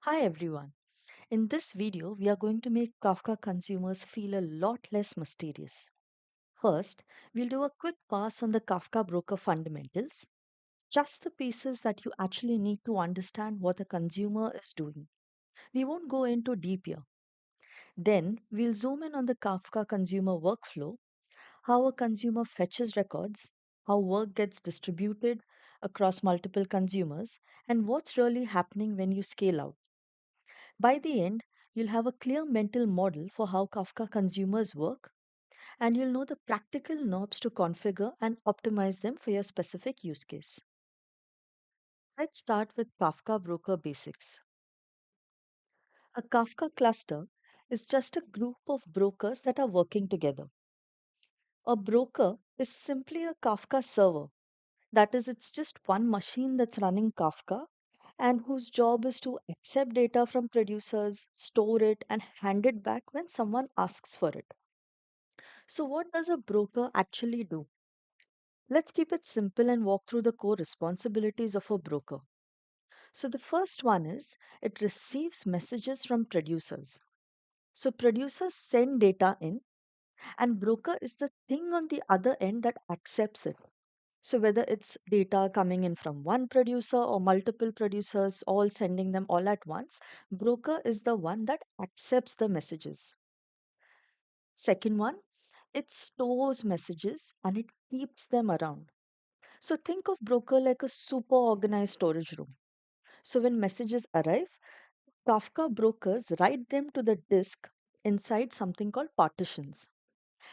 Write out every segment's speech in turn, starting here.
Hi everyone. In this video, we are going to make Kafka consumers feel a lot less mysterious. First, we'll do a quick pass on the Kafka broker fundamentals, just the pieces that you actually need to understand what a consumer is doing. We won't go into deep here. Then, we'll zoom in on the Kafka consumer workflow, how a consumer fetches records, how work gets distributed across multiple consumers, and what's really happening when you scale out. By the end, you'll have a clear mental model for how Kafka consumers work, and you'll know the practical knobs to configure and optimize them for your specific use case. Let's start with Kafka broker basics. A Kafka cluster is just a group of brokers that are working together. A broker is simply a Kafka server. That is, it's just one machine that's running Kafka and whose job is to accept data from producers, store it, and hand it back when someone asks for it. So, what does a broker actually do? Let's keep it simple and walk through the core responsibilities of a broker. So, the first one is it receives messages from producers. So, producers send data in, and broker is the thing on the other end that accepts it. So, whether it's data coming in from one producer or multiple producers, all sending them all at once, broker is the one that accepts the messages. Second one, it stores messages and it keeps them around. So think of broker like a super organized storage room. So when messages arrive, Kafka brokers write them to the disk inside something called partitions.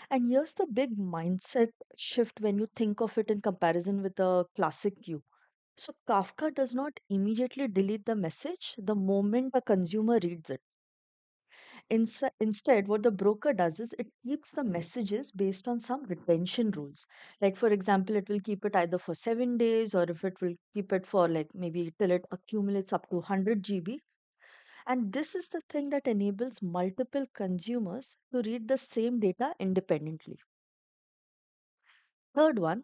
And here's the big mindset shift when you think of it in comparison with a classic queue. So Kafka does not immediately delete the message the moment a consumer reads it. Instead, what the broker does is it keeps the messages based on some retention rules. Like, for example, it will keep it either for 7 days or if it will keep it for like maybe till it accumulates up to 100 GB. And this is the thing that enables multiple consumers to read the same data independently. Third one,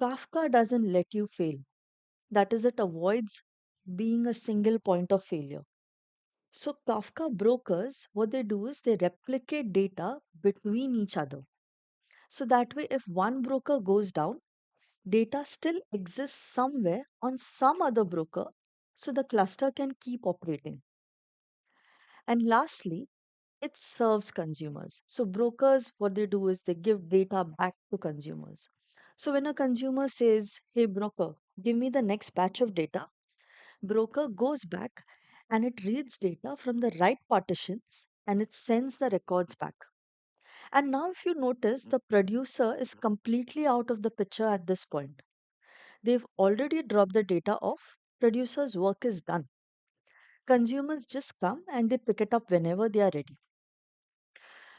Kafka doesn't let you fail. That is, it avoids being a single point of failure. So, Kafka brokers, what they do is they replicate data between each other. So that way, if one broker goes down, data still exists somewhere on some other broker, so the cluster can keep operating. And lastly, it serves consumers. So brokers, what they do is they give data back to consumers. So when a consumer says, "Hey broker, give me the next batch of data," broker goes back and it reads data from the right partitions and it sends the records back. And now, if you notice, the producer is completely out of the picture at this point. They've already dropped the data off. Producer's work is done. Consumers just come and they pick it up whenever they are ready.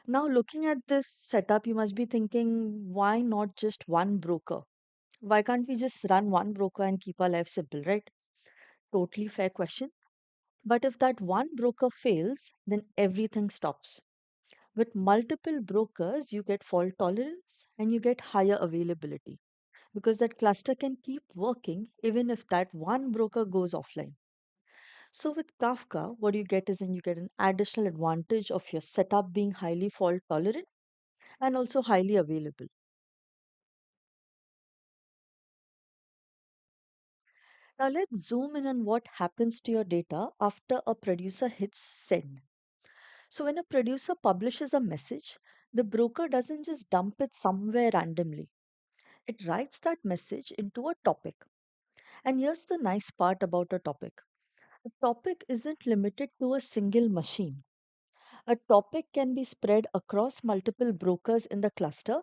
Now, looking at this setup, you must be thinking, why not just one broker? Why can't we just run one broker and keep our life simple, right? Totally fair question. But if that one broker fails, then everything stops. With multiple brokers, you get fault tolerance and you get higher availability because that cluster can keep working even if that one broker goes offline. So with Kafka, what you get is you get an additional advantage of your setup being highly fault tolerant and also highly available. Now let's zoom in on what happens to your data after a producer hits send. So when a producer publishes a message, the broker doesn't just dump it somewhere randomly. It writes that message into a topic. And here's the nice part about a topic. A topic isn't limited to a single machine. A topic can be spread across multiple brokers in the cluster,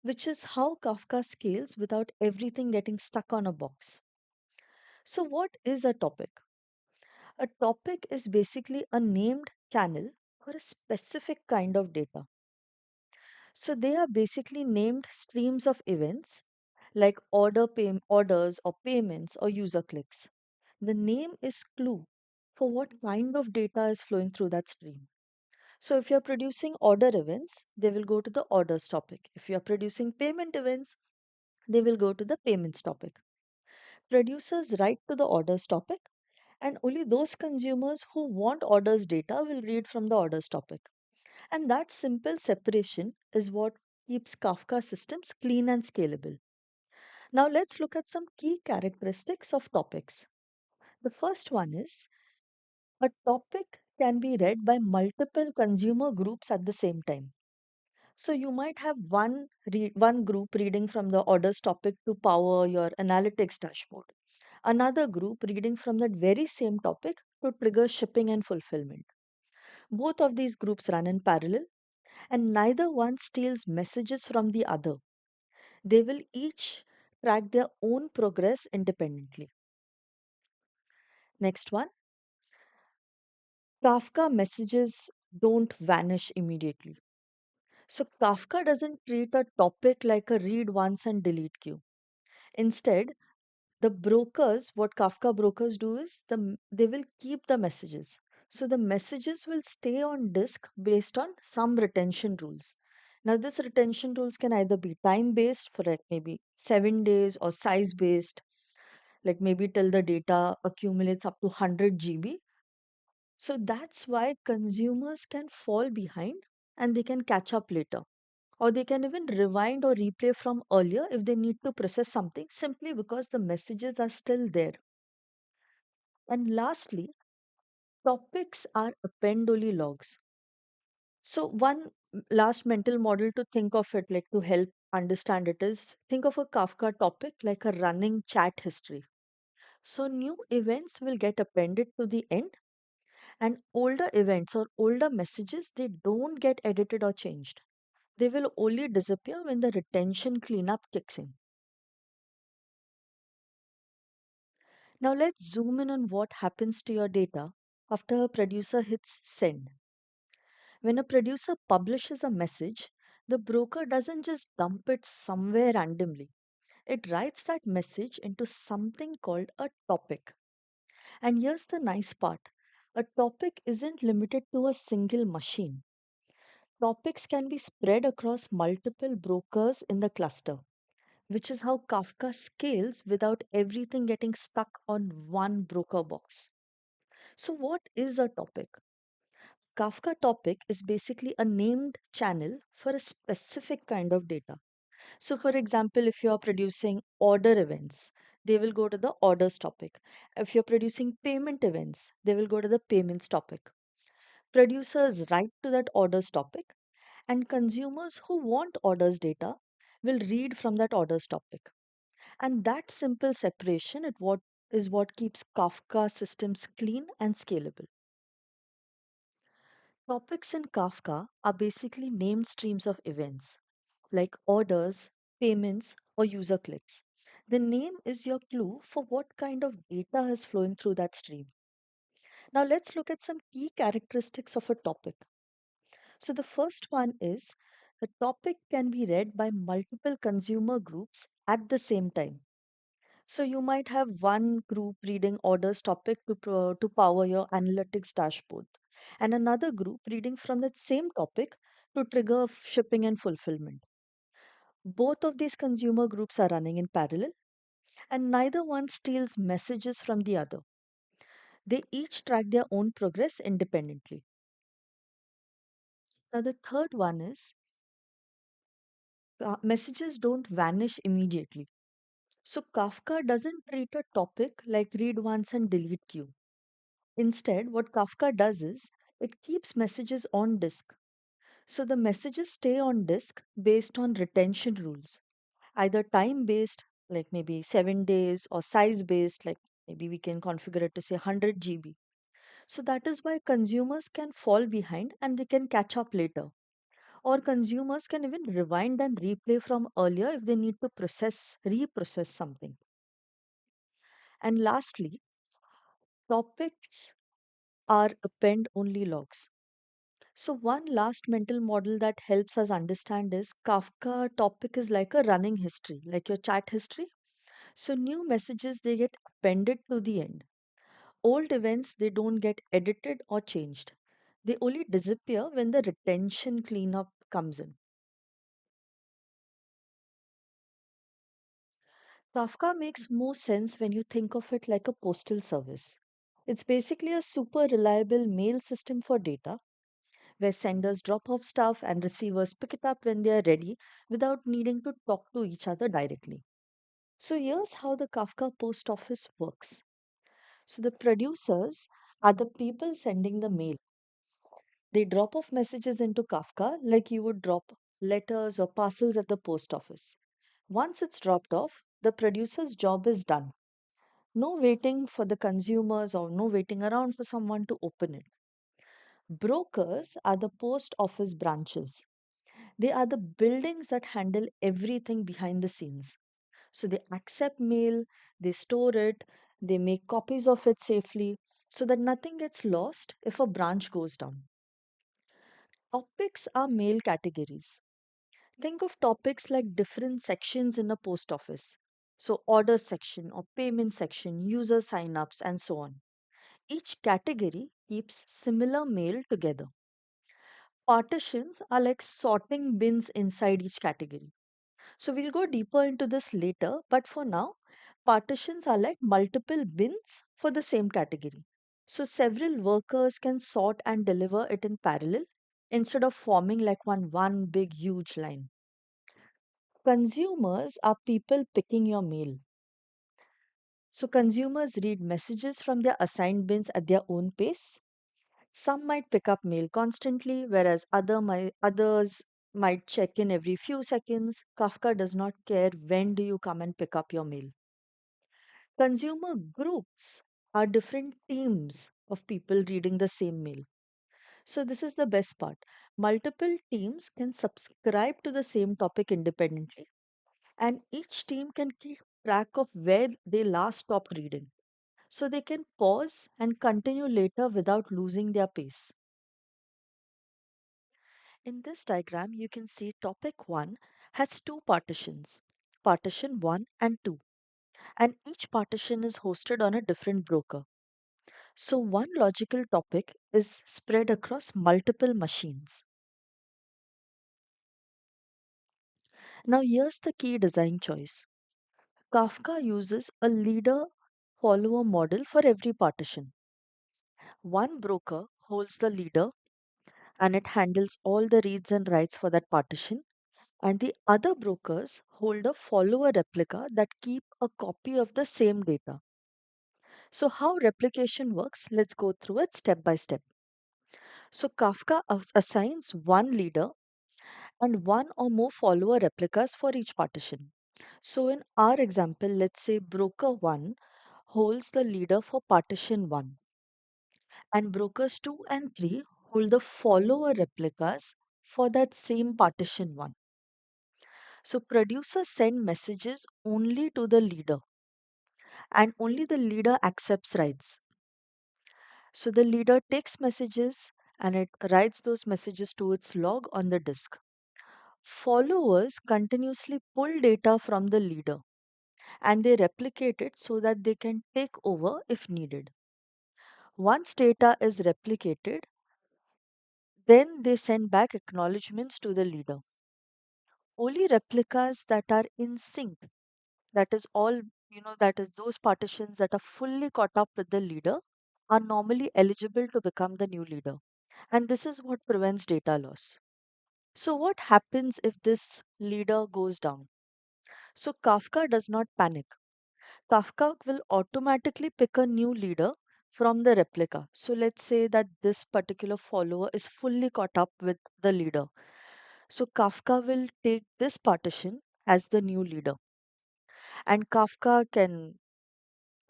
which is how Kafka scales without everything getting stuck on a box. So, what is a topic? A topic is basically a named channel for a specific kind of data. So, they are basically named streams of events like orders or payments or user clicks. The name is clue for what kind of data is flowing through that stream. So if you're producing order events, they will go to the orders topic. If you're producing payment events, they will go to the payments topic. Producers write to the orders topic, And only those consumers who want orders data will read from the orders topic. And that simple separation is what keeps Kafka systems clean and scalable. Now let's look at some key characteristics of topics. The first one is a topic can be read by multiple consumer groups at the same time. So you might have one group reading from the orders topic to power your analytics dashboard. Another group reading from that very same topic to trigger shipping and fulfillment. Both of these groups run in parallel and neither one steals messages from the other. They will each track their own progress independently. Next one, Kafka messages don't vanish immediately. So Kafka doesn't treat a topic like a read once and delete queue. Instead, the brokers, what Kafka brokers do is they will keep the messages. So the messages will stay on disk based on some retention rules. Now, this retention rules can either be time based for like maybe 7 days or size based, like maybe till the data accumulates up to 100 GB. So that's why consumers can fall behind and they can catch up later. Or they can even rewind or replay from earlier if they need to process something simply because the messages are still there. And lastly, topics are append-only logs. So one last mental model to think of it like to help understand it is think of a Kafka topic like a running chat history. So new events will get appended to the end and older events or older messages they don't get edited or changed. They will only disappear when the retention cleanup kicks in. Now let's zoom in on what happens to your data after a producer hits send. When a producer publishes a message, the broker doesn't just dump it somewhere randomly. It writes that message into something called a topic. And here's the nice part, a topic isn't limited to a single machine. Topics can be spread across multiple brokers in the cluster, which is how Kafka scales without everything getting stuck on one broker box. So, what is a topic? Kafka topic is basically a named channel for a specific kind of data. So, for example, if you are producing order events, they will go to the orders topic. If you're producing payment events, they will go to the payments topic. Producers write to that orders topic, and consumers who want orders data will read from that orders topic. And that simple separation is what keeps Kafka systems clean and scalable. Topics in Kafka are basically named streams of events like orders, payments, or user clicks. The name is your clue for what kind of data is flowing through that stream. Now let's look at some key characteristics of a topic. So the first one is the topic can be read by multiple consumer groups at the same time. So you might have one group reading orders topic to power your analytics dashboard, and another group reading from that same topic to trigger shipping and fulfillment. Both of these consumer groups are running in parallel, and neither one steals messages from the other. They each track their own progress independently. Now, the third one is messages don't vanish immediately. So, Kafka doesn't treat a topic like read once and delete queue. Instead, what Kafka does is it keeps messages on disk. So, the messages stay on disk based on retention rules, either time based, like maybe 7 days, or size based, like maybe we can configure it to say 100 GB. So that is why consumers can fall behind and they can catch up later. Or consumers can even rewind and replay from earlier if they need to reprocess something. And lastly, topics are append only logs. So one last mental model that helps us understand is Kafka topic is like a running history, like your chat history. So new messages they get appended to the end. Old events they don't get edited or changed. They only disappear when the retention cleanup comes in. Kafka makes more sense when you think of it like a postal service. It's basically a super reliable mail system for data where senders drop off stuff and receivers pick it up when they are ready without needing to talk to each other directly. So here's how the Kafka post office works. So the producers are the people sending the mail. They drop off messages into Kafka like you would drop letters or parcels at the post office. Once it's dropped off, the producer's job is done. No waiting for the consumers or no waiting around for someone to open it. Brokers are the post office branches. They are the buildings that handle everything behind the scenes. So they accept mail, they store it, they make copies of it safely so that nothing gets lost if a branch goes down. Topics are mail categories. Think of topics like different sections in a post office. So, order section or payment section, user signups, and so on. Each category keeps similar mail together. Partitions are like sorting bins inside each category. So, we'll go deeper into this later, but for now, partitions are like multiple bins for the same category. So, several workers can sort and deliver it in parallel instead of forming like one big huge line. Consumers are people picking your mail. So, consumers read messages from their assigned bins at their own pace. Some might pick up mail constantly, whereas others might check in every few seconds. Kafka does not care when do you come and pick up your mail. Consumer groups are different teams of people reading the same mail. So, this is the best part. Multiple teams can subscribe to the same topic independently, and each team can keep track of where they last stopped reading. So, they can pause and continue later without losing their pace. In this diagram, you can see topic 1 has two partitions, partition 1 and 2, and each partition is hosted on a different broker. So, one logical topic is spread across multiple machines. Now, here's the key design choice. Kafka uses a leader follower model for every partition. One broker holds the leader and it handles all the reads and writes for that partition, and the other brokers hold a follower replica that keep a copy of the same data. So, how replication works, let's go through it step by step. So, Kafka assigns one leader and one or more follower replicas for each partition. So, in our example, let's say broker 1 holds the leader for partition 1, and brokers 2 and 3 hold the follower replicas for that same partition 1. So, producers send messages only to the leader, and only the leader accepts writes. So, the leader takes messages and it writes those messages to its log on the disk. Followers continuously pull data from the leader and they replicate it so that they can take over if needed. Once data is replicated, then they send back acknowledgements to the leader. Only replicas that are in sync, that is all, that is those partitions that are fully caught up with the leader, are normally eligible to become the new leader. And this is what prevents data loss. So, what happens if this leader goes down? So, Kafka does not panic. Kafka will automatically pick a new leader from the replica. So let's say that this particular follower is fully caught up with the leader. So Kafka will take this partition as the new leader. And Kafka can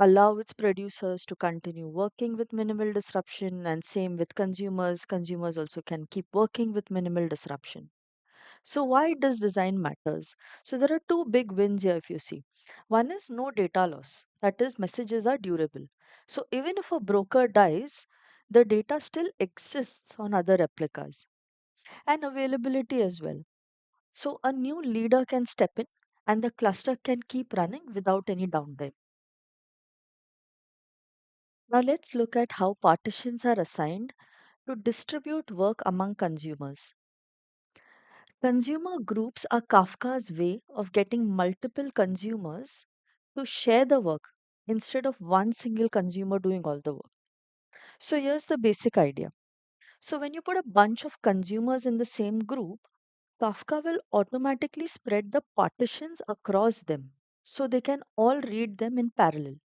allow its producers to continue working with minimal disruption, and same with consumers. Consumers also can keep working with minimal disruption. So why does design matters? So there are two big wins here if you see. One is no data loss. That is messages are durable. So even if a broker dies, the data still exists on other replicas, and availability as well. So a new leader can step in and the cluster can keep running without any downtime. Now let's look at how partitions are assigned to distribute work among consumers. Consumer groups are Kafka's way of getting multiple consumers to share the work instead of one single consumer doing all the work. So here's the basic idea. So when you put a bunch of consumers in the same group, Kafka will automatically spread the partitions across them so they can all read them in parallel.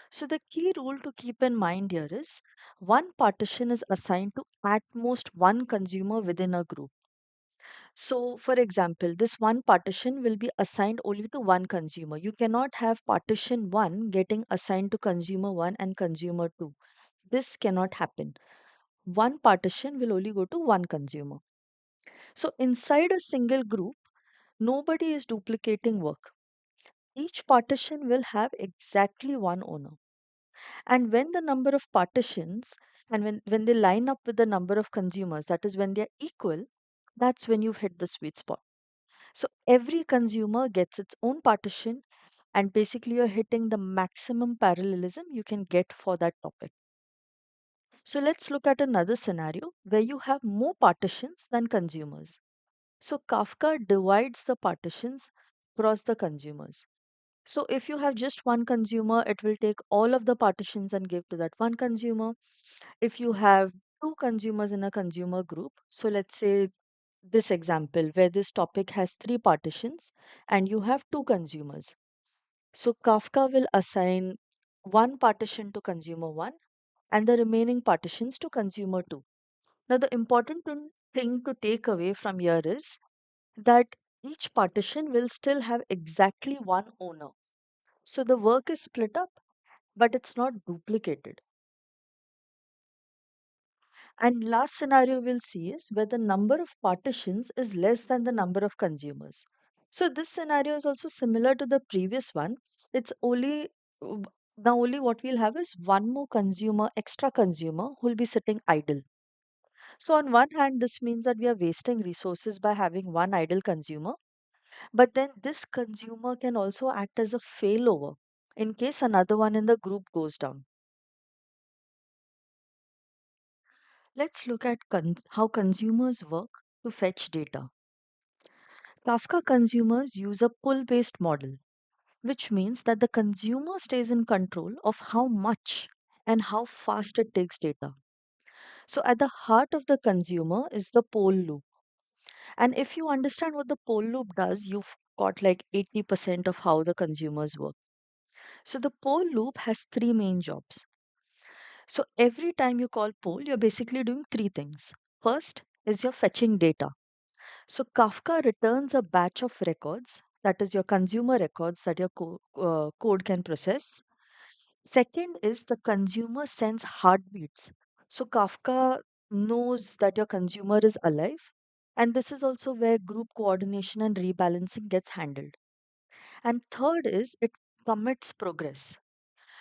So the key rule to keep in mind here is one partition is assigned to at most one consumer within a group. So for example, this one partition will be assigned only to one consumer. You cannot have partition 1 getting assigned to consumer 1 and consumer 2. This cannot happen. One partition will only go to one consumer. So inside a single group, nobody is duplicating work. Each partition will have exactly one owner. And when the number of partitions and when they line up with the number of consumers, that is when they're equal, that's when you've hit the sweet spot. So every consumer gets its own partition, and basically you're hitting the maximum parallelism you can get for that topic. So let's look at another scenario where you have more partitions than consumers. So Kafka divides the partitions across the consumers. So if you have just one consumer, it will take all of the partitions and give to that one consumer. If you have two consumers in a consumer group, so let's say this example where this topic has three partitions and you have two consumers. So Kafka will assign one partition to consumer one and the remaining partitions to consumer two. Now, the important thing to take away from here is that each partition will still have exactly one owner. So the work is split up, but it's not duplicated. And last scenario we'll see is where the number of partitions is less than the number of consumers. So this scenario is also similar to the previous one. It's only w- now only what we'll have is one more consumer, extra consumer who will be sitting idle. So on one hand, this means that we are wasting resources by having one idle consumer, but then this consumer can also act as a failover in case another one in the group goes down. Let's look at how consumers work to fetch data. Kafka consumers use a pull based model, which means that the consumer stays in control of how much and how fast it takes data. So, at the heart of the consumer is the poll loop. And if you understand what the poll loop does, you've got like 80% of how the consumers work. So, the poll loop has three main jobs. So, every time you call poll, you're basically doing three things. First is you're fetching data. So Kafka returns a batch of records, that is your consumer records that your code can process. Second is the consumer sends heartbeats. So Kafka knows that your consumer is alive. And this is also where group coordination and rebalancing gets handled. And third is it commits progress.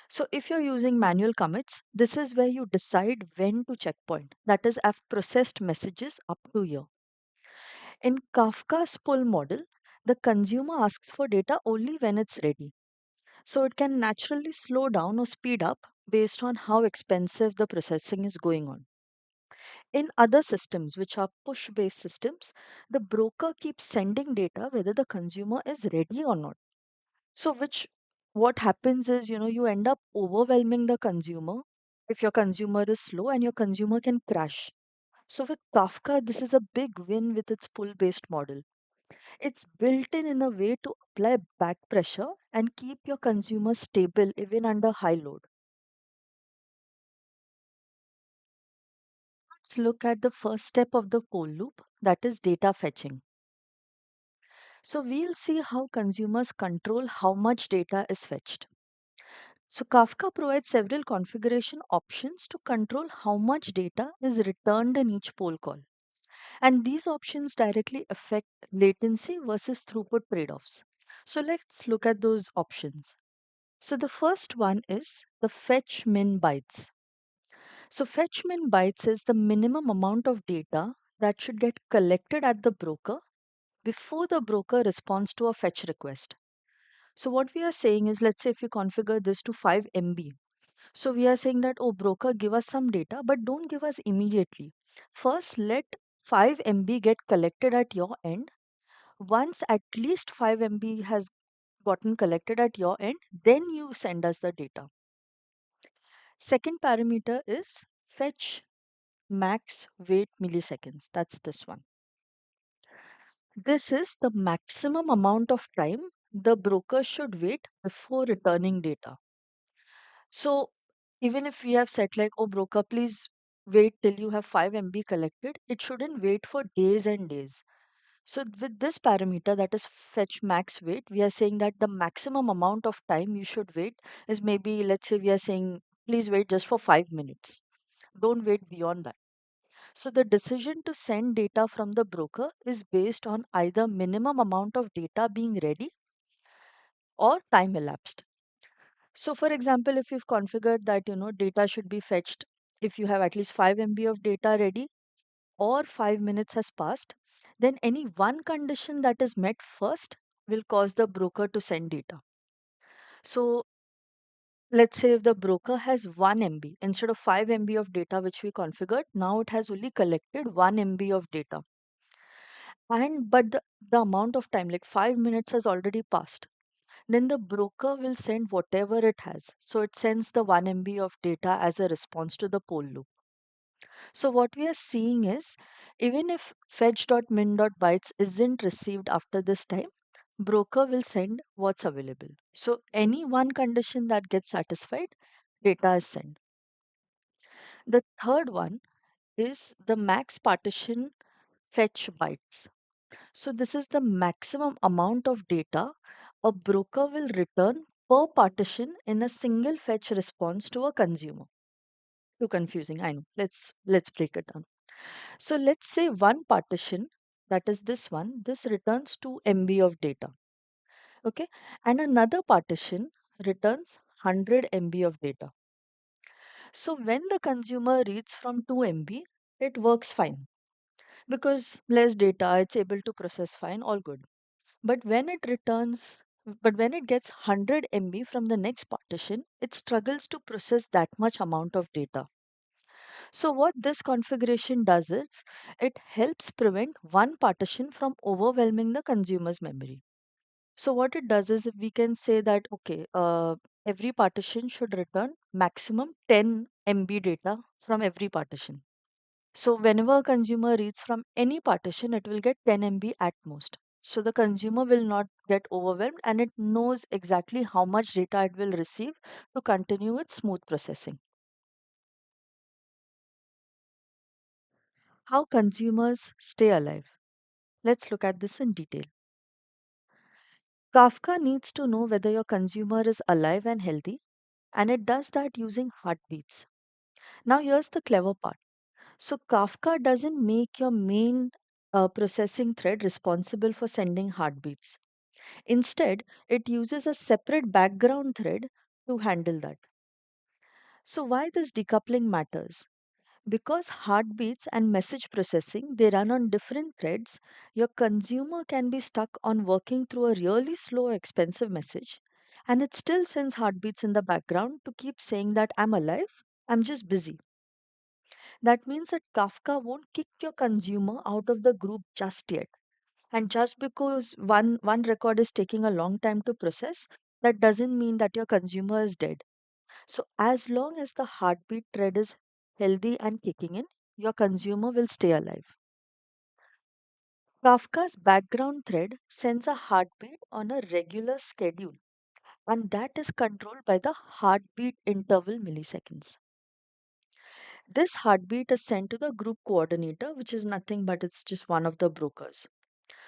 So if you're using manual commits, this is where you decide when to checkpoint. That is, I've processed messages up to here. In Kafka's pull model, the consumer asks for data only when it's ready. So it can naturally slow down or speed up based on how expensive the processing is going on. In other systems, which are push based systems, the broker keeps sending data whether the consumer is ready or not. So, which what happens is, you end up overwhelming the consumer if your consumer is slow and your consumer can crash. So, with Kafka, this is a big win with its pull based model. It's built in a way to apply back pressure and keep your consumer stable even under high load. Let's look at the first step of the poll loop, that is data fetching. So we'll see how consumers control how much data is fetched. So Kafka provides several configuration options to control how much data is returned in each poll call. And these options directly affect latency versus throughput trade-offs. So let's look at those options. So the first one is the fetch min bytes. So fetch min bytes is the minimum amount of data that should get collected at the broker before the broker responds to a fetch request. So what we are saying is, let's say if you configure this to 5 MB. So we are saying that, oh, broker, give us some data, but don't give us immediately. First, let 5 MB get collected at your end. Once at least 5 MB has gotten collected at your end, then you send us the data. Second parameter is fetch max wait milliseconds. That's this one. This is the maximum amount of time the broker should wait before returning data. So even if we have said like, oh broker, please wait till you have 5 MB collected, it shouldn't wait for days and days. So with this parameter that is fetch max wait, we are saying that the maximum amount of time you should wait is maybe, let's say we are saying, please wait just for 5 minutes. Don't wait beyond that. So the decision to send data from the broker is based on either minimum amount of data being ready or time elapsed. So for example, if you've configured that, data should be fetched if you have at least 5 MB of data ready or 5 minutes has passed, then any one condition that is met first will cause the broker to send data. So let's say if the broker has 1 MB instead of 5 MB of data which we configured, now it has only collected 1 MB of data. And but the amount of time, like 5 minutes has already passed. Then the broker will send whatever it has. So it sends the 1 MB of data as a response to the poll loop. So what we are seeing is even if fetch.min.bytes isn't received after this time, broker will send what's available. So any one condition that gets satisfied, data is sent. The third one is the max partition fetch bytes. So this is the maximum amount of data a broker will return per partition in a single fetch response to a consumer. Too confusing, I know. Let's break it down. So let's say one partition, that is this one, this returns 2 MB of data. Okay. And another partition returns 100 MB of data. So when the consumer reads from 2 MB, it works fine because less data, it's able to process fine, all good. But when it returns, but when it gets 100 MB from the next partition, it struggles to process that much amount of data. So what this configuration does is it helps prevent one partition from overwhelming the consumer's memory. So what it does is we can say that, okay, every partition should return maximum 10 MB data from every partition. So whenever a consumer reads from any partition, it will get 10 MB at most. So the consumer will not get overwhelmed and it knows exactly how much data it will receive to continue its smooth processing. How consumers stay alive. Let's look at this in detail. Kafka needs to know whether your consumer is alive and healthy, and it does that using heartbeats. Now, here's the clever part. So, Kafka doesn't make your main processing thread responsible for sending heartbeats. Instead, it uses a separate background thread to handle that. So, why this decoupling matters? Because heartbeats and message processing they run on different threads, your consumer can be stuck on working through a really slow or expensive message and it still sends heartbeats in the background to keep saying that I'm alive, I'm just busy. That means that Kafka won't kick your consumer out of the group just yet. And just because one record is taking a long time to process, that doesn't mean that your consumer is dead. So as long as the heartbeat thread is healthy and kicking in, your consumer will stay alive. Kafka's background thread sends a heartbeat on a regular schedule, and that is controlled by the heartbeat interval milliseconds. This heartbeat is sent to the group coordinator, which is nothing but it's just one of the brokers.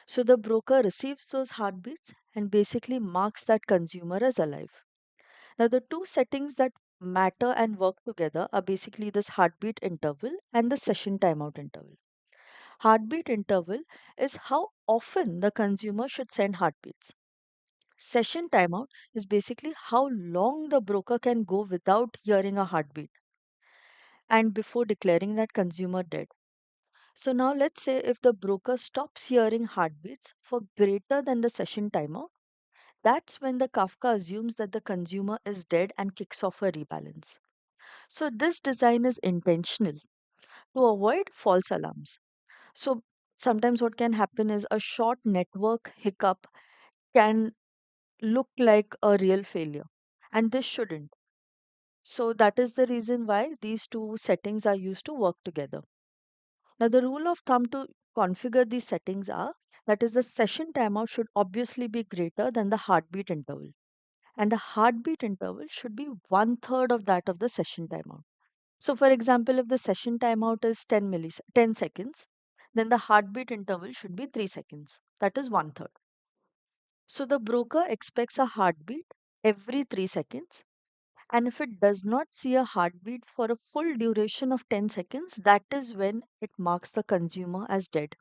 So the broker receives those heartbeats and basically marks that consumer as alive. Now, the two settings that matter and work together are basically this heartbeat interval and the session timeout interval. Heartbeat interval is how often the consumer should send heartbeats. Session timeout is basically how long the broker can go without hearing a heartbeat and before declaring that consumer dead. So now let's say if the broker stops hearing heartbeats for greater than the session timeout, that's when the Kafka assumes that the consumer is dead and kicks off a rebalance. So this design is intentional to avoid false alarms. So sometimes what can happen is a short network hiccup can look like a real failure, and this shouldn't. So that is the reason why these two settings are used to work together. Now, the rule of thumb to configure these settings are that is the session timeout should obviously be greater than the heartbeat interval. And the heartbeat interval should be one third of that of the session timeout. So, for example, if the session timeout is 10 seconds, then the heartbeat interval should be 3 seconds. That is one third. So, the broker expects a heartbeat every 3 seconds. And if it does not see a heartbeat for a full duration of 10 seconds, that is when it marks the consumer as dead.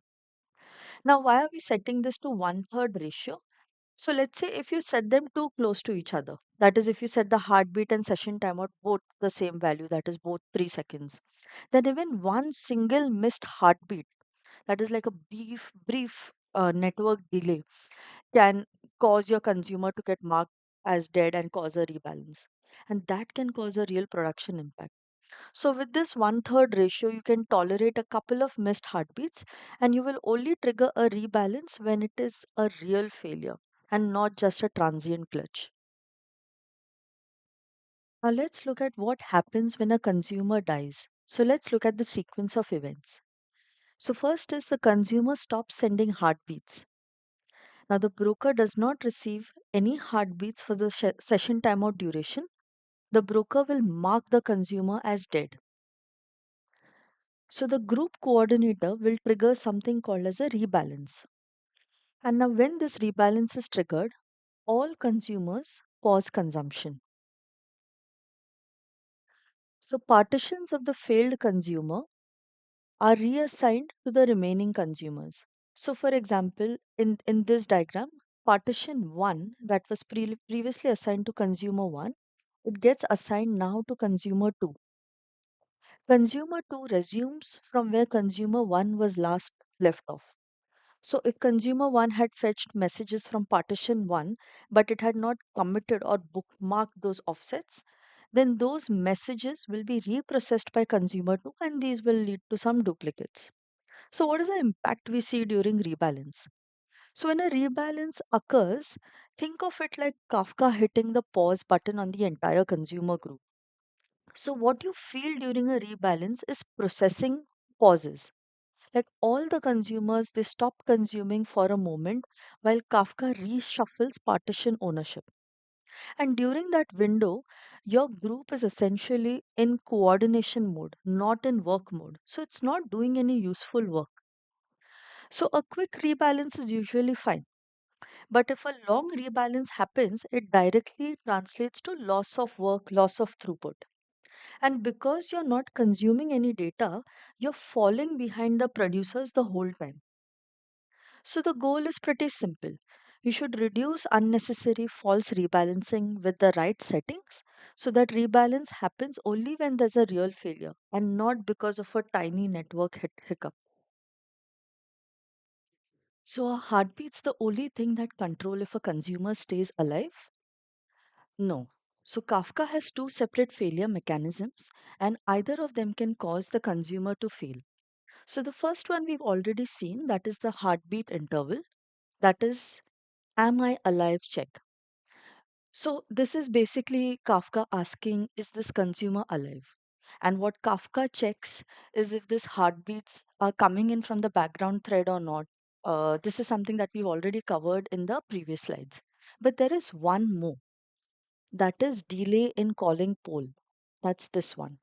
Now, why are we setting this to one third ratio? So, let's say if you set them too close to each other, that is, if you set the heartbeat and session timeout both the same value, that is, both 3 seconds, then even one single missed heartbeat, that is like a brief network delay, can cause your consumer to get marked as dead and cause a rebalance. And that can cause a real production impact. So, with this one third ratio, you can tolerate a couple of missed heartbeats and you will only trigger a rebalance when it is a real failure and not just a transient glitch. Now, let's look at what happens when a consumer dies. So, let's look at the sequence of events. So, first is the consumer stops sending heartbeats. Now, the broker does not receive any heartbeats for the session timeout duration. The broker will mark the consumer as dead. So, the group coordinator will trigger something called as a rebalance. And now, when this rebalance is triggered, all consumers pause consumption. So, partitions of the failed consumer are reassigned to the remaining consumers. So, for example, in this diagram, partition 1 that was previously assigned to consumer 1, it gets assigned now to consumer 2. Consumer 2 resumes from where consumer 1 was last left off. So, if consumer 1 had fetched messages from partition 1, but it had not committed or bookmarked those offsets, then those messages will be reprocessed by consumer 2 and these will lead to some duplicates. So, what is the impact we see during rebalance? So, when a rebalance occurs, think of it like Kafka hitting the pause button on the entire consumer group. So, what you feel during a rebalance is processing pauses. Like all the consumers, they stop consuming for a moment while Kafka reshuffles partition ownership. And during that window, your group is essentially in coordination mode, not in work mode. So, it's not doing any useful work. So, a quick rebalance is usually fine. But if a long rebalance happens, it directly translates to loss of work, loss of throughput. And because you're not consuming any data, you're falling behind the producers the whole time. So the goal is pretty simple. You should reduce unnecessary false rebalancing with the right settings so that rebalance happens only when there's a real failure and not because of a tiny network hiccup. So are heartbeats the only thing that control if a consumer stays alive? No. So Kafka has two separate failure mechanisms, and either of them can cause the consumer to fail. So the first one we've already seen, that is the heartbeat interval, that is, am I alive check. So this is basically Kafka asking, is this consumer alive? And what Kafka checks is if these heartbeats are coming in from the background thread or not. This is something that we've already covered in the previous slides. But there is one more, that is delay in calling poll. That's this one.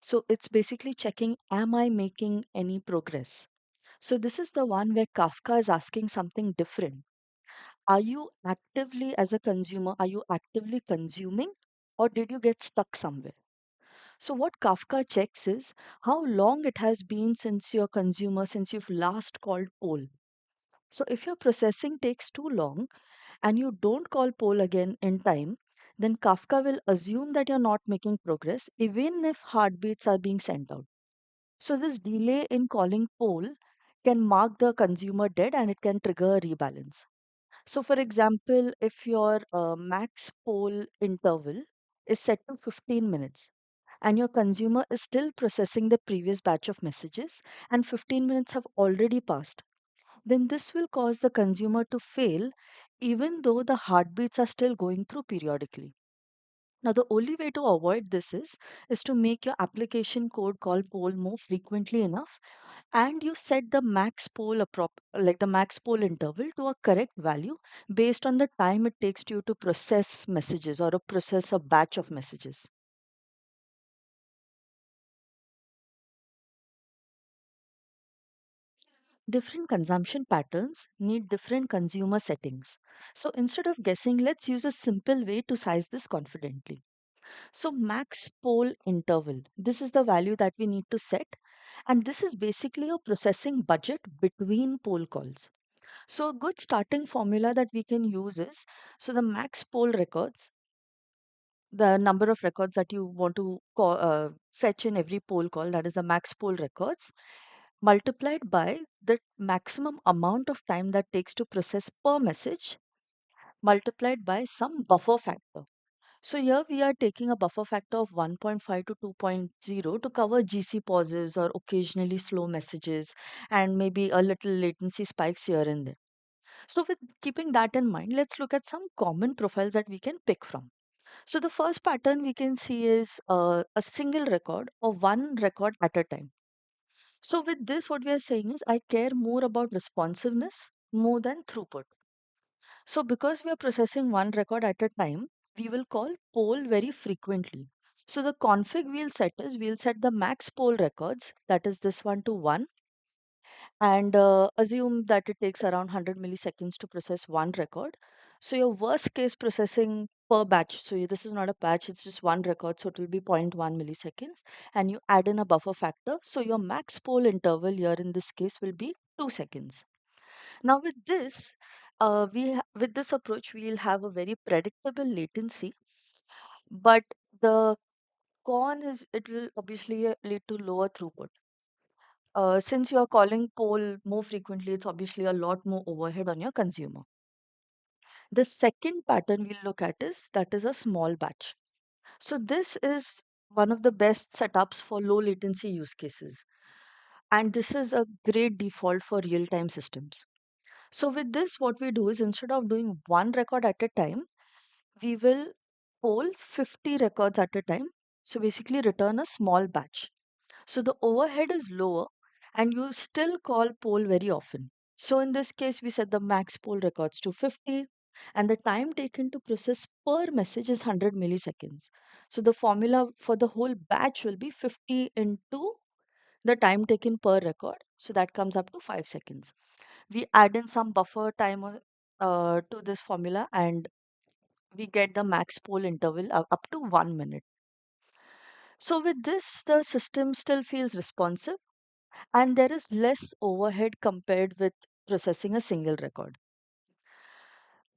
So it's basically checking, am I making any progress? So this is the one where Kafka is asking something different. Are you actively, as a consumer, are you actively consuming or did you get stuck somewhere? So what Kafka checks is how long it has been since your consumer, since you've last called poll. So if your processing takes too long and you don't call poll again in time, then Kafka will assume that you're not making progress even if heartbeats are being sent out. So this delay in calling poll can mark the consumer dead and it can trigger a rebalance. So, for example, if your max poll interval is set to 15 minutes and your consumer is still processing the previous batch of messages and 15 minutes have already passed, then this will cause the consumer to fail even though the heartbeats are still going through periodically. Now, the only way to avoid this is to make your application code call poll more frequently enough, and you set the max poll like the max poll interval to a correct value based on the time it takes to you to process messages or to process a batch of messages. Different consumption patterns need different consumer settings. So instead of guessing, let's use a simple way to size this confidently. So max poll interval, this is the value that we need to set. And this is basically a processing budget between poll calls. So a good starting formula that we can use is, so the max poll records, the number of records that you want to fetch in every poll call, that is the max poll records, multiplied by the maximum amount of time that takes to process per message, multiplied by some buffer factor. So here we are taking a buffer factor of 1.5 to 2.0 to cover GC pauses or occasionally slow messages and maybe a little latency spikes here and there. So with keeping that in mind, let's look at some common profiles that we can pick from. So the first pattern we can see is a single record or one record at a time. So with this, what we are saying is I care more about responsiveness more than throughput. So because we are processing one record at a time, we will call poll very frequently. So the config we'll set is we'll set the max poll records, that is this one to one, and assume that it takes around 100 milliseconds to process one record. So your worst case processing per batch, so this is not a batch, it's just one record, so it will be zero point 0.1 milliseconds, and you add in a buffer factor. So your max poll interval here in this case will be 2 seconds. Now with this, with this approach, we'll have a very predictable latency, but the con is it will obviously lead to lower throughput. Since you are calling poll more frequently, it's obviously a lot more overhead on your consumer. The second pattern we'll look at is that is a small batch. So this is one of the best setups for low latency use cases. And this is a great default for real-time systems. So with this, what we do is instead of doing one record at a time, we will poll 50 records at a time. So basically return a small batch. So the overhead is lower and you still call poll very often. So in this case, we set the max poll records to 50 and the time taken to process per message is 100 milliseconds. So the formula for the whole batch will be 50 into the time taken per record. So that comes up to 5 seconds. We add in some buffer time to this formula and we get the max poll interval up to 1 minute. So with this, the system still feels responsive and there is less overhead compared with processing a single record.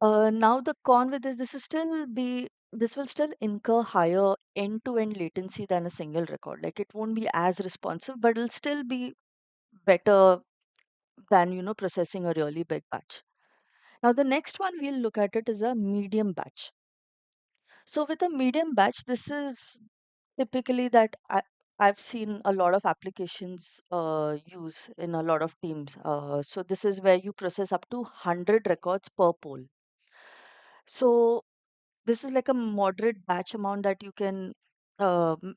Now the con with this will still incur higher end-to-end latency than a single record. Like it won't be as responsive, but it'll still be better than processing a really big batch. Now the next one we'll look at it is a medium batch. So with a medium batch, this is typically that I've seen a lot of applications use in a lot of teams. So this is where you process up to 100 records per poll. So this is like a moderate batch amount that you can,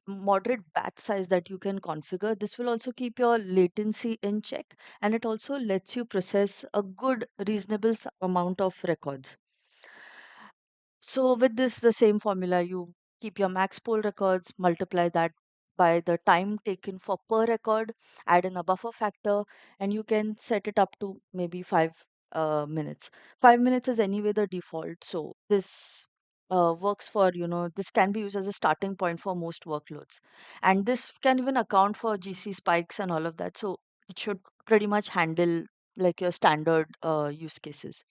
moderate batch size that you can configure. This will also keep your latency in check and it also lets you process a good, reasonable amount of records. So with this, the same formula, you keep your max poll records, multiply that by the time taken for per record, add in a buffer factor, and you can set it up to maybe 5 minutes. 5 minutes is anyway the default. So this works for, this can be used as a starting point for most workloads. And this can even account for GC spikes and all of that. So it should pretty much handle like your standard use cases.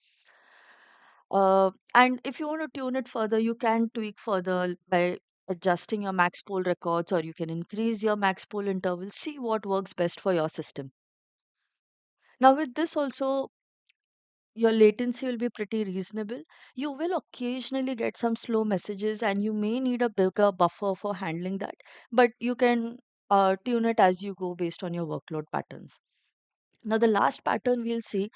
And if you want to tune it further, you can tweak further by adjusting your max poll records, or you can increase your max poll interval, see what works best for your system. Now, with this also, your latency will be pretty reasonable. You will occasionally get some slow messages, and you may need a bigger buffer for handling that, but you can tune it as you go based on your workload patterns. Now, the last pattern we'll see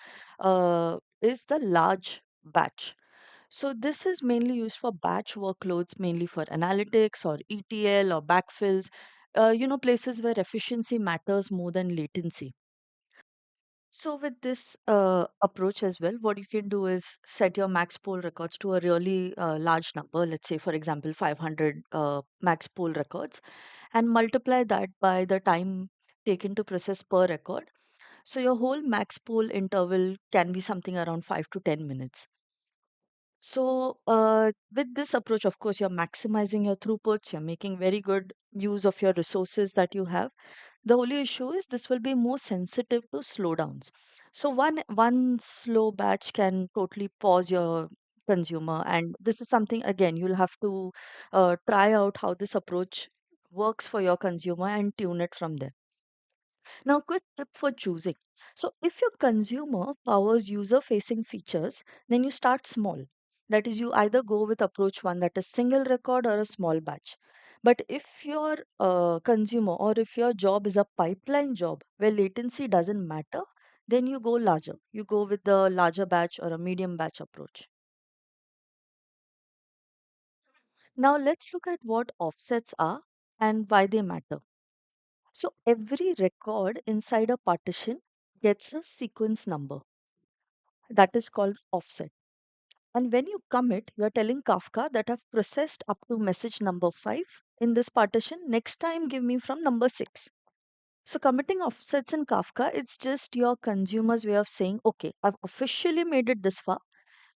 is the large batch. So this is mainly used for batch workloads, mainly for analytics or ETL or backfills, places where efficiency matters more than latency. So with this approach as well, what you can do is set your max poll records to a really large number. Let's say, for example, 500 max poll records, and multiply that by the time taken to process per record. So your whole max poll interval can be something around 5 to 10 minutes. So, with this approach, of course, you're maximizing your throughputs, you're making very good use of your resources that you have. The only issue is this will be more sensitive to slowdowns. So, one slow batch can totally pause your consumer, and this is something again you'll have to try out how this approach works for your consumer and tune it from there. Now, quick tip for choosing. So, if your consumer powers user facing features, then you start small. That is, you either go with approach one that is single record or a small batch. But if your consumer or if your job is a pipeline job where latency doesn't matter, then you go larger. You go with the larger batch or a medium batch approach. Now, let's look at what offsets are and why they matter. So, every record inside a partition gets a sequence number that is called offset. And when you commit, you are telling Kafka that I've processed up to message number 5 in this partition. Next time, give me from number 6. So, committing offsets in Kafka, it's just your consumer's way of saying, okay, I've officially made it this far.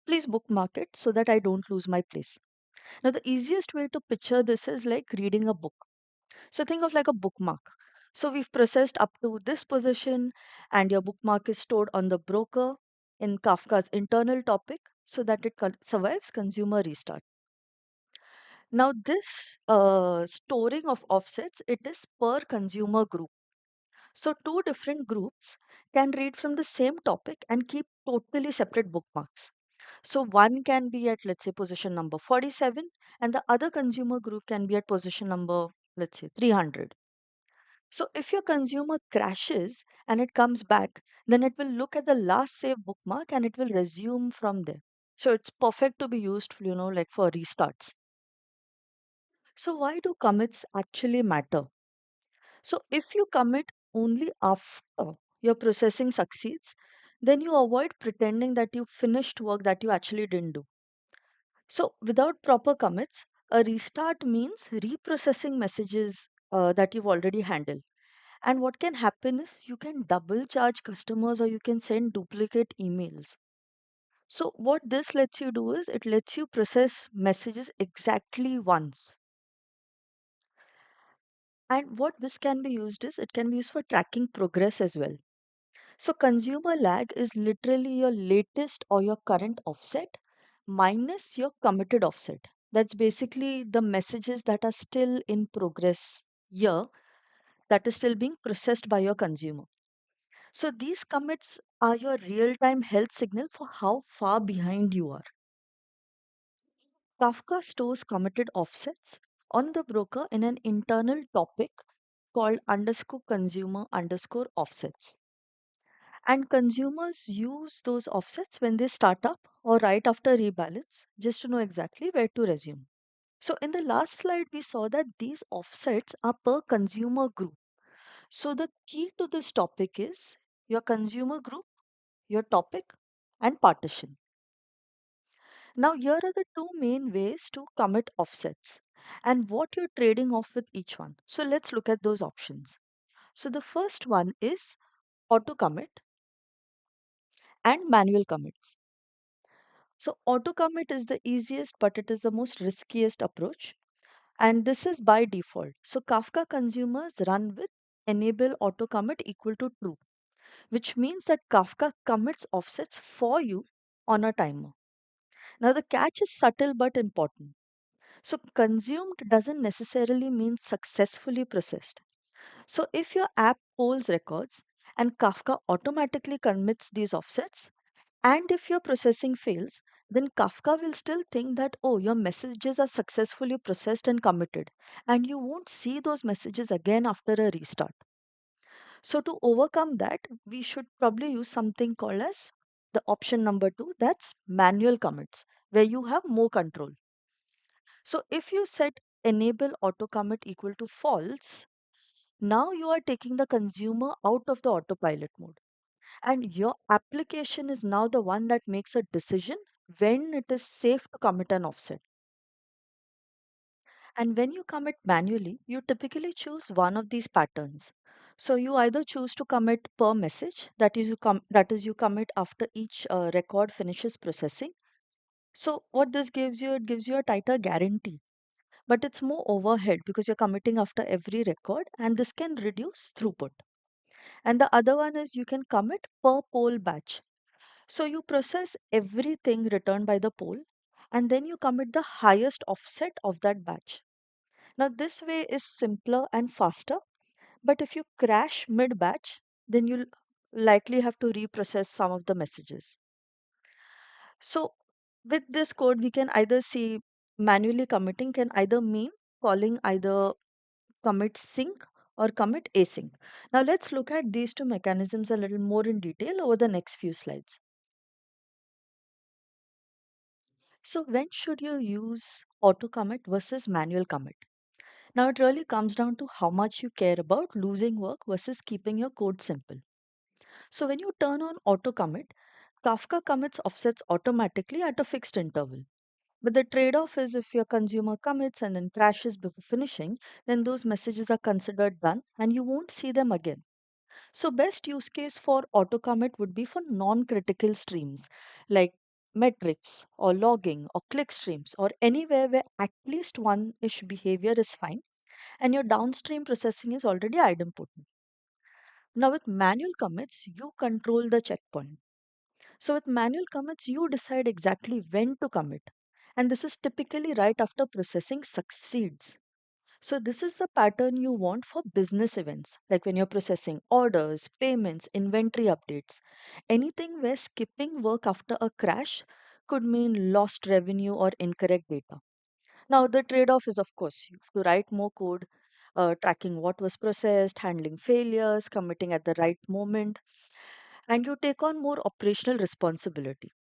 Please bookmark it so that I don't lose my place. Now, the easiest way to picture this is like reading a book. So think of like a bookmark. So we've processed up to this position, and your bookmark is stored on the broker in Kafka's internal topic so that it survives consumer restart. Now, this storing of offsets, it is per consumer group. So two different groups can read from the same topic and keep totally separate bookmarks. So one can be at, let's say, position number 47, and the other consumer group can be at position number, let's say, 300. So if your consumer crashes and it comes back, then it will look at the last saved bookmark and it will resume from there. So it's perfect to be used, like for restarts. So why do commits actually matter? So if you commit only after your processing succeeds, then you avoid pretending that you finished work that you actually didn't do. So without proper commits, a restart means reprocessing messages that you've already handled. And what can happen is you can double charge customers or you can send duplicate emails. So, what this lets you do is it lets you process messages exactly once. And what this can be used is it can be used for tracking progress as well. So, consumer lag is literally your latest or your current offset minus your committed offset. That's basically the messages that are still in progress here, that is still being processed by your consumer. So these commits are your real time health signal for how far behind you are. Kafka stores committed offsets on the broker in an internal topic called underscore consumer underscore offsets. And consumers use those offsets when they start up or right after rebalance just to know exactly where to resume. So in the last slide, we saw that these offsets are per consumer group. So the key to this topic is your consumer group, your topic, and partition. Now, here are the two main ways to commit offsets and what you're trading off with each one. So, let's look at those options. So, the first one is auto commit and manual commits. So, auto commit is the easiest, but it is the most riskiest approach. And this is by default. So, Kafka consumers run with enable auto commit equal to true, which means that Kafka commits offsets for you on a timer. Now, the catch is subtle but important. So, consumed doesn't necessarily mean successfully processed. So, if your app polls records and Kafka automatically commits these offsets, and if your processing fails, then Kafka will still think that, oh, your messages are successfully processed and committed, and you won't see those messages again after a restart. So, to overcome that, we should probably use something called as the option number two, that's manual commits, where you have more control. So if you set enable auto commit equal to false, now you are taking the consumer out of the autopilot mode. And your application is now the one that makes a decision when it is safe to commit an offset. And when you commit manually, you typically choose one of these patterns. So you either choose to commit per message, that is you commit after each record finishes processing. So what this gives you, it gives you a tighter guarantee, but it's more overhead because you're committing after every record, and this can reduce throughput. And the other one is you can commit per poll batch. So you process everything returned by the poll, and then you commit the highest offset of that batch. Now, this way is simpler and faster, but if you crash mid batch, then you'll likely have to reprocess some of the messages. So, with this code, we can either see manually committing can either mean calling either commit sync or commit async. Now, let's look at these two mechanisms a little more in detail over the next few slides. So, when should you use auto commit versus manual commit? Now, it really comes down to how much you care about losing work versus keeping your code simple. So, when you turn on auto commit, Kafka commits offsets automatically at a fixed interval. But the trade off is if your consumer commits and then crashes before finishing, then those messages are considered done and you won't see them again. So, best use case for auto commit would be for non critical streams like metrics or logging or click streams or anywhere where at least one ish behavior is fine and your downstream processing is already idempotent. Now, with manual commits, you control the checkpoint. So, with manual commits, you decide exactly when to commit. And this is typically right after processing succeeds. So, this is the pattern you want for business events, like when you're processing orders, payments, inventory updates. Anything where skipping work after a crash could mean lost revenue or incorrect data. Now, the trade off is, of course, you have to write more code, tracking what was processed, handling failures, committing at the right moment, and you take on more operational responsibility.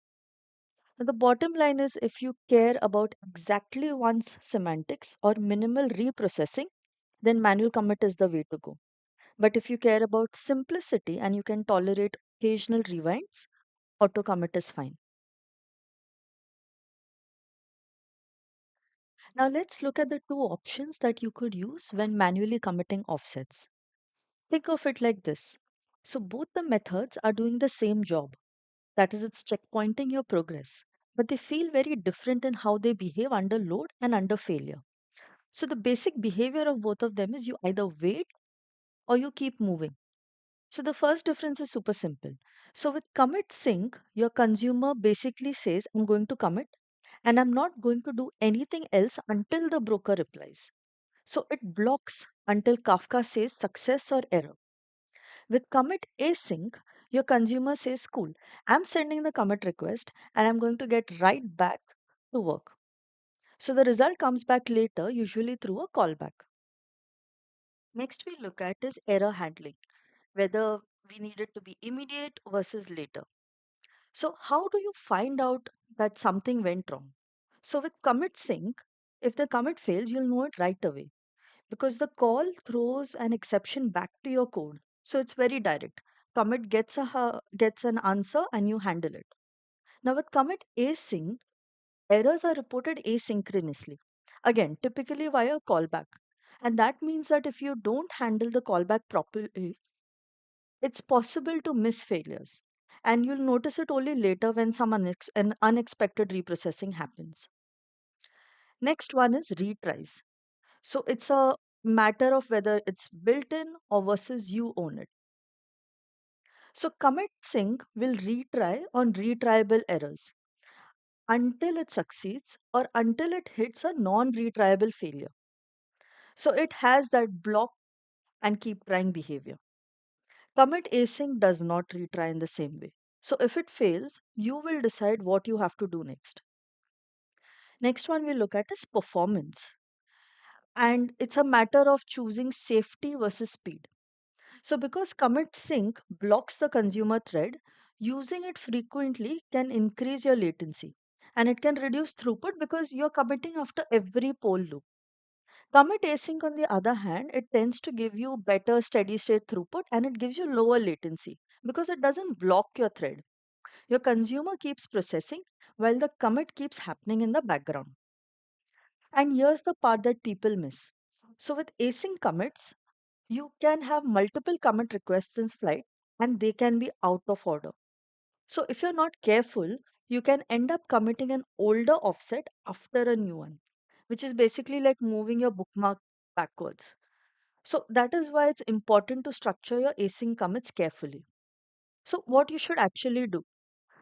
Now, the bottom line is if you care about exactly one's semantics or minimal reprocessing, then manual commit is the way to go. But if you care about simplicity and you can tolerate occasional rewinds, auto commit is fine. Now let's look at the two options that you could use when manually committing offsets. Think of it like this. So both the methods are doing the same job. That is, it's checkpointing your progress. But they feel very different in how they behave under load and under failure. So the basic behavior of both of them is you either wait or you keep moving. So the first difference is super simple. So with commit sync, your consumer basically says, I'm going to commit and I'm not going to do anything else until the broker replies. So it blocks until Kafka says success or error. With commit async, your consumer says, cool, I'm sending the commit request and I'm going to get right back to work. So the result comes back later, usually through a callback. Next, we look at is error handling, whether we need it to be immediate versus later. So, how do you find out that something went wrong? So, with commit sync, if the commit fails, you'll know it right away because the call throws an exception back to your code. So, it's very direct. Commit gets an answer and you handle it. Now, with commit async, errors are reported asynchronously. Again, typically via callback. And that means that if you don't handle the callback properly, it's possible to miss failures. And you'll notice it only later when an unexpected reprocessing happens. Next one is retries. So it's a matter of whether it's built in or versus you own it. So commit sync will retry on retriable errors until it succeeds or until it hits a non-retriable failure. So it has that block and keep trying behavior. Commit async does not retry in the same way. So if it fails, you will decide what you have to do next. Next one we look at is performance. And it's a matter of choosing safety versus speed. So because commit sync blocks the consumer thread, using it frequently can increase your latency. and it can reduce throughput because you're committing after every poll loop. Commit async, on the other hand, it tends to give you better steady state throughput and it gives you lower latency because it doesn't block your thread. Your consumer keeps processing while the commit keeps happening in the background. And here's the part that people miss. So, with async commits, you can have multiple commit requests in flight and they can be out of order. So, if you're not careful, you can end up committing an older offset after a new one, which is basically like moving your bookmark backwards. So, that is why it's important to structure your async commits carefully. So, what you should actually do.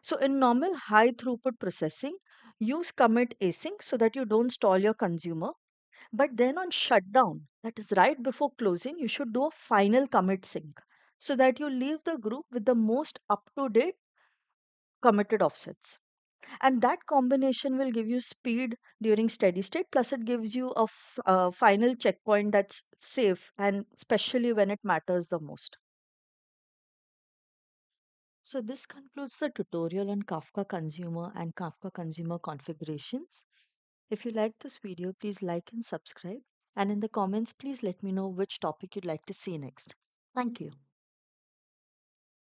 So, in normal high throughput processing, use commit async so that you don't stall your consumer. But then on shutdown, that is right before closing, you should do a final commit sync so that you leave the group with the most up to date committed offsets. And that combination will give you speed during steady state, plus, it gives you a final checkpoint that's safe, and especially when it matters the most. So, this concludes the tutorial on Kafka consumer and Kafka consumer configurations. If you like this video, please like and subscribe. And in the comments, please let me know which topic you'd like to see next. Thank you.